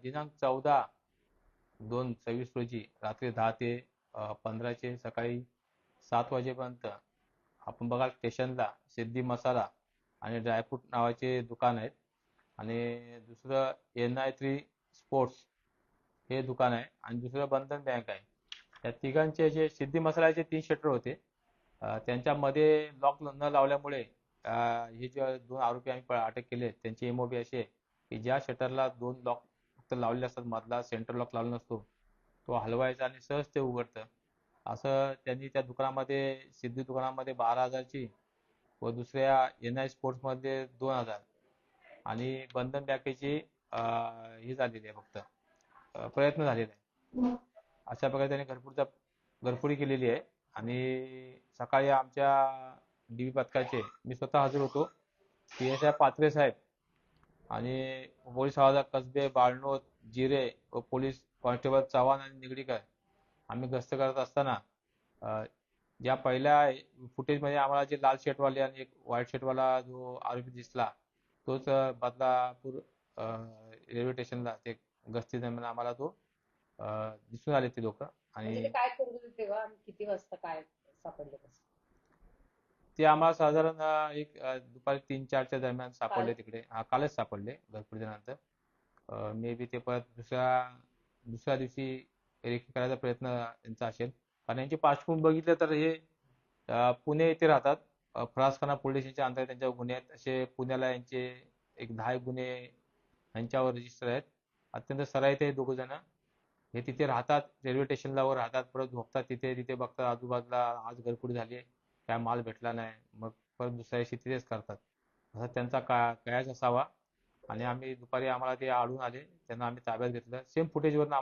दिनांक 14/2/26 रोजी रात्री 10 ते 15 चे सकाळी 7 वाजेपर्यंत आपण बघाल स्टेशनला सिद्धी मसाला आणि ड्रायफ्रूट नावाचे दुकान आहेत. आणि दुसरं NI3 स्पोर्ट्स हे दुकान आहे आणि दुसरं बंधन बँक आहे. त्या तिघांचे जे सिद्धी मसाल्याचे 3 शटर होते. त्यांच्यामध्ये लॉक न लावल्यामुळे हे जे 2 आरोपी आम्ही अटक केले त्यांची MOB अशी आहे की ज्या शटरला 2 लॉक फक्त लावलेले असतात, मधला सेंटर लॉक लावला नसतो, तो हलवायचा आणि सहज ते उघडतं. असं त्यांनी त्या दुकानामध्ये सिद्धी दुकानामध्ये 12,000ची व दुसऱ्या NI स्पोर्ट्समध्ये 2,000 आणि बंधन बँकेची ही झालेली आहे फक्त प्रयत्न झालेला आहे. अशा प्रकारे त्याने घरफोडी केलेली आहे. आणि सकाळी आमच्या DB पथकाचे मी स्वतः हजर होतो. PSI पात्रे साहेब आणि पोलीस हवालदार कसबे, बाळनोत, जिरे व पोलीस कॉन्स्टेबल चव्हाण आणि निगडीकर आम्ही गस्त करत असताना ज्या पहिल्या फुटेजमध्ये आम्हाला जे लाल शर्टवाले आणि एक व्हाईट शर्टवाला जो आरोपी दिसला तोच बदलापूर रेल्वे स्टेशनला ते गस्ती दरम्यान आम्हाला तो दिसून आले ते लोक. म्हणजे ते आणि काय करत होते तेव्हा आणि किती वाजता काय सापडले कसं? ते आम्हाला साधारण दुपारी 3-4च्या दरम्यान काल? सापडले तिकडे. कालच सापडले घरफोडीच्या नंतर. मे बी ते परत दुसऱ्या दिवशी रेकी करायचा प्रयत्न यांचा असेल. कारण यांची पार्श्वभूमी बघितलं तर हे पुणे येथे राहतात. फरासखाना पोलीस स्टेशनच्या अंतर्गत त्यांच्यावर गुन्हे आहेत. असे पुण्याला यांचे एक 10 गुन्हे यांच्यावर रजिस्टर आहेत. अत्यंत सराईत आहे दोघ जण. हे तिथे राहतात, रेल्वे स्टेशनला वर राहतात, परत झोपतात तिथे. तिथे बघतात आजूबाजूला आज घरफोडी झाली, काय माल भेटला नाही, मग परत दुसऱ्या दिवशी तिथेच करतात. असा त्यांचा कयास असावा. आणि आम्ही दुपारी आम्हाला ते आढळून आले, त्यांना आम्ही ताब्यात घेतलं. सेम फुटेजवरून आम्हाला